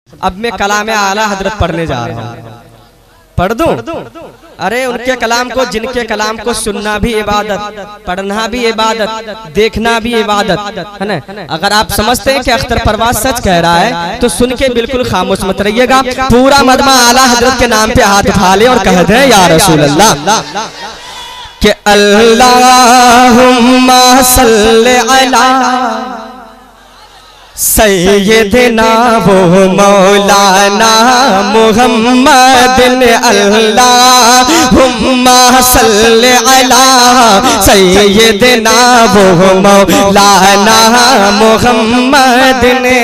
अब मैं कलाम आला हजरत पढ़ने जा रहा हूँ, पढ़ दूं? अरे उनके कलाम को, जिनके कलाम को सुनना भी इबादत, पढ़ना भी इबादत, देखना भी इबादत है ना। अगर आप समझते हैं कि अख्तर परवाज सच कह रहा है तो सुन के बिल्कुल खामोश मत रहिएगा। पूरा मजमा आला हजरत के नाम पे हाथ उठा ले और कह दे या रसूल अल्लाह कि अल्लाहुम्मा सल्ली अला सैयदना वो मौलाना मुहम्मद अल्लाहुम्मा सल्ली अला सैयदना वो मौलाना मुहम्मद ने।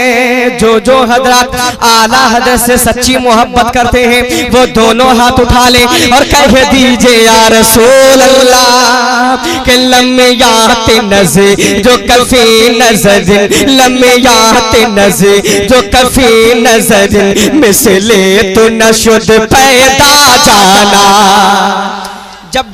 जो हजरत आला हजरत से सच्ची मोहब्बत करते हैं वो दोनों हाथ उठा ले और कह दीजिए या रसूल अल्लाह के लम्यात नज़र जो कफी नज़र लम्या नज़र जो कफी नज़र मिसले तो नशुद पैदा जाना।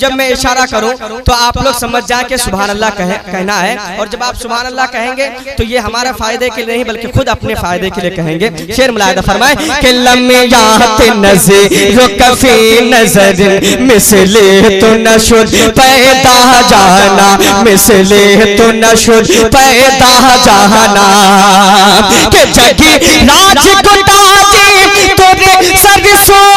जब मैं इशारा करूं तो आप लोग समझ जाएं कि सुभान अल्लाह कहना है। और जब आप सुभान अल्लाह कहेंगे तो ये हमारे फायदे के लिए नहीं बल्कि खुद अपने फायदे के लिए कहेंगे। शेर मुलाहिदा फरमाए कि लम्यात नज़र जो कफी नज़र मिसले तो नशुद पैदा जाना मिसले तो नशुद पैदा जाना के जगी राज गुटाजी तोरे सरसों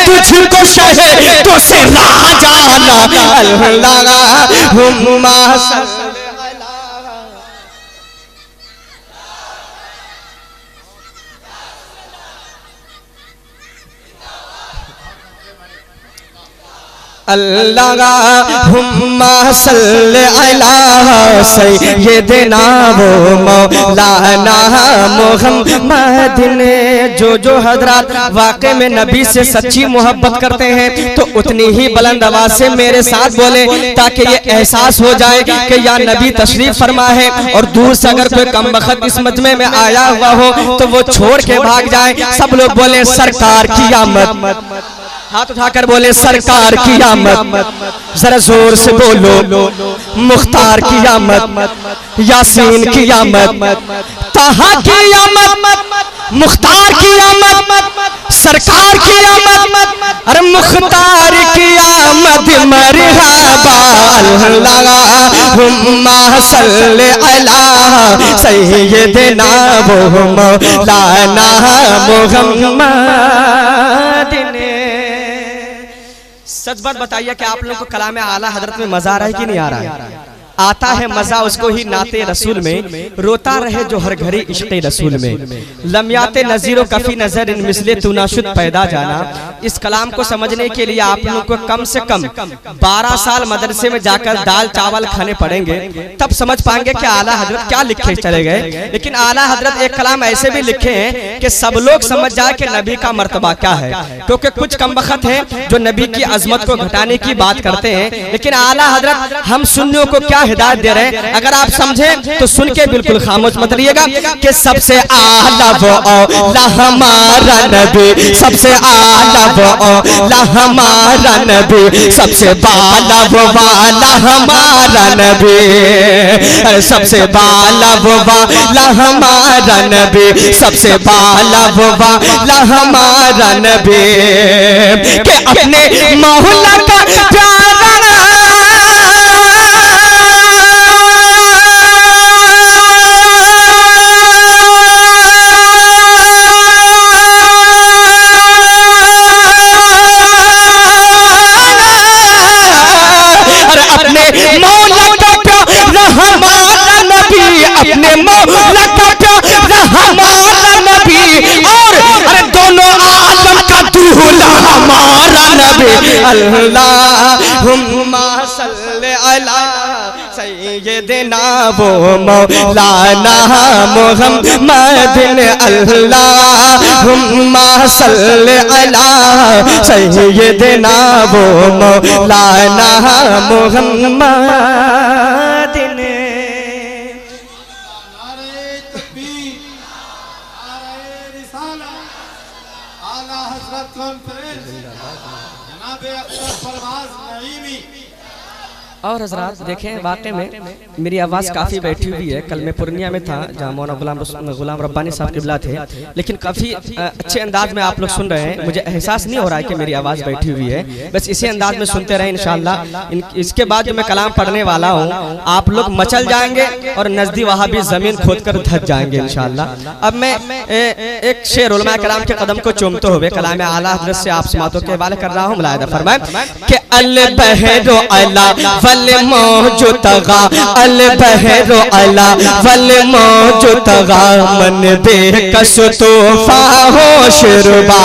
तुझको शहे तो से राजाना अल्लाहुम्मा अल्लाहुम्मा सल्ली अला सय्यदना वो मौलाना मुहम्मद ने। जो हजरत वाकई में नबी से सच्ची मोहब्बत करते हैं तो उतनी ही बुलंद आवाज से मेरे साथ बोले ताकि ये एहसास हो जाए कि या नबी तशरीफ फरमा है। और दूर से अगर कोई कम वक्त इस मजमे में आया हुआ हो तो वो छोड़ के भाग जाए। सब लोग बोले सरकार की आमद, हाथ उठाकर बोले सरकार की आमद, जरा जोर से बोलो मुख्तार की आमद, यासीन की आमद, ताहा की आमद, मुख्तार की आमद, सरकार की आमद, अरे मुख्तार की आमद मरहबा अल्लाहुम्मा सल्ली अला सय्यदना वो मौलाना मुहम्मद ने। सच बात बताइए कि आप लोगों को कलाम आला हजरत में मजा आ रहा है कि नहीं आ रहा है? आता है मजा उसको ही नाते रसूल में, रोता रहे जो हर घड़ी इश्क़े रसूल में। लम्याते नज़ीरो कफी नज़र इन मिसले तुनाशुद पैदा जाना। इस कलाम को समझने के लिए आप लोगों को कम से कम 12 साल मदरसे में जाकर दाल चावल खाने पड़ेंगे, तब समझ पाएंगे कि आला हजरत क्या लिखे चले गए। लेकिन आला हजरत एक कलाम ऐसे भी लिखे हैं कि सब लोग समझ जाए कि नबी का मर्तबा क्या है। क्योंकि कुछ कम वक्त है जो नबी की अजमत को घटाने की बात करते हैं, लेकिन आला हजरत हम सुन्नियों को क्या हिदायत दे रहे हैं। अगर आप समझें तो सुन के बिल्कुल खामोश मत रहिएगा कि सबसे आला वो औला हमारा नबी, सबसे आला वो औला हमारा नबी, सबसे बाला वो वाला हमारा नबी, सबसे बाला वो वाला हमारा नबी, सबसे बाला वो वाला हमारा नबी के अपने मौला का प्यारा अपने मौला का प्यारा हमारा नबी और अरे दोनों आलम का दूल्हा हमारा नबी। अल्लाहुम्मा सल्ली अला सैयदना वो मौलाना मुहम्मद अल्लाहुम्मा सल्ली अला सैयदना वो मौलाना मुहम्मद। और हजरात देखें, वाकई में मेरी आवाज़ काफ़ी बैठी हुई है। कल मैं पूर्णिया में था जहाँ मौलाना गुलाम रब्बानी साहब किबला थे, लेकिन काफ़ी अच्छे अंदाज में आप लोग सुन रहे हैं। मुझे एहसास नहीं हो रहा है कि मेरी आवाज़ बैठी हुई है। बस इसी अंदाज में सुनते रहें इंशाअल्लाह। इसके बाद जो मैं कलाम पढ़ने वाला हूँ, आप लोग मचल जाएंगे और नजदी वहाँ भी ज़मीन खोद कर धस जाएंगे इंशाअल्लाह। अब मैं एक शेर उलमा कराम के कदम को चूमते हुए कलाम आला हज़रत से आप समातों के हवाले कर रहा हूँ। मुलाहिदा फरमाएं कि अल बहरो अला वल मौजुतगा, अल बहरो अला वल मौजुतगा, मन बेकस तोहफा हो शुरबा,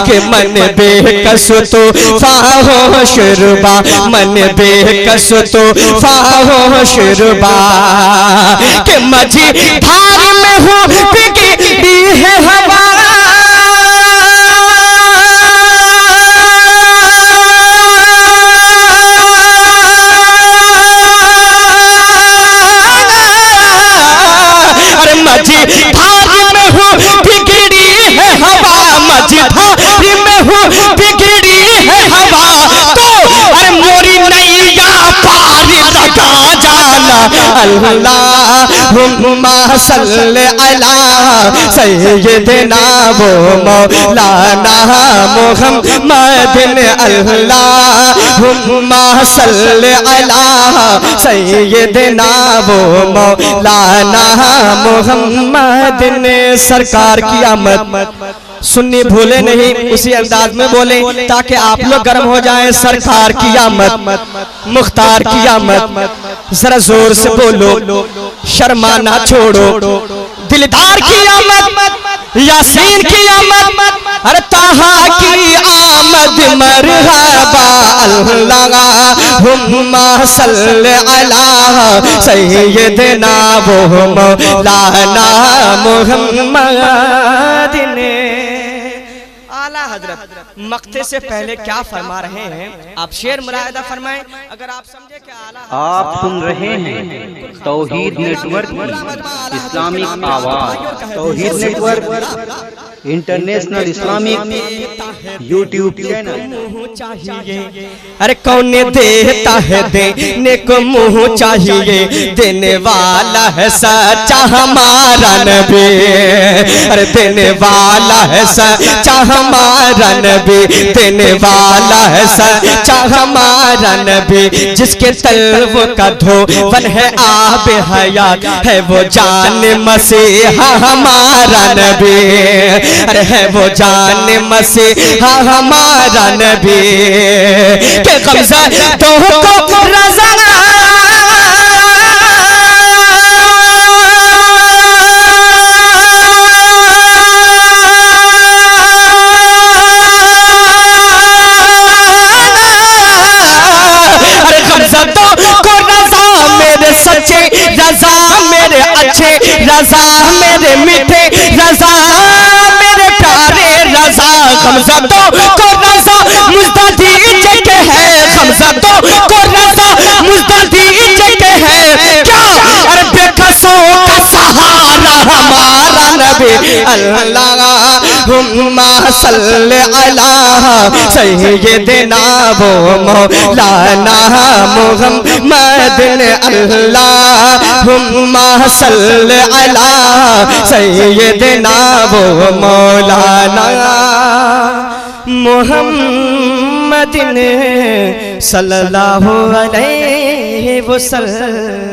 के मन बेकस तोहफा हो शुरबा, मन बेकस तोहफा हो शुरबा, के मझी धार में हो बिगड़ी है हवा, अल्लाहुम्मा सल्ली अला सय्यदना वो मौलाना मुहम्मद, अल्लाहुम्मा सल्ली अला सय्यदना वो मौलाना मुहम्मद। सरकार की आमद सुन्नी भूले नहीं, उसी अंदाज में बोले ताकि आप लोग गर्म हो जाएं। सरकार की आमद, मुख्तार की आमद, जरा जोर से बोलो, शर्माना छोड़ो। दिलदार की आमद, यासीन की आमद, अरे ताहा की आमद मरहबा, अल्लाहुम्मा सल्ली अला सय्यदना वो मौलाना मुहम्मद। आला हजरत मक्ते से पहले क्या फरमा रहे हैं, आप शेर मुलाहिदा फरमाएं। अगर आप समझे कि आला आप सुन रहे हैं तौहीद नेटवर्क इस्लामिक आवाज़, Tauheed network international Islamic YouTube channel. चाहिए अरे कौन देता है देने को मुँह चाहिए, देने वाला है सच्चा हमारा नबी, अरे देने वाला है सच्चा हमारा नबी, देने वाला है सच्चा हमारा नबी, जिसके तलब का धोवन है आब हयात, है वो जान मसीहा हमारा नबी, अरे है वो जान मसीहा हमारा नबी, के कब्जा तो को रज़ा रज़ा मेरे अच्छे, रज़ा मेरे मीठे, रज़ा मेरे प्यारे, रज़ा ग़मज़दों को रज़ा मुझदा दीजिए के है, ग़मज़दों को रज़ा मुझदा दीजिए के है, क्या अरे बेकसों का सहारा हमारा नबी, अल्लाहुम्मा सल्ली अला सय्यदना वो मौलाना मुहम्मद, अल्लाहुम्मा सल्ली अला सय्यदना वो मौलाना मुहम्मद सल्लल्लाहु अलैहि वसल्लम।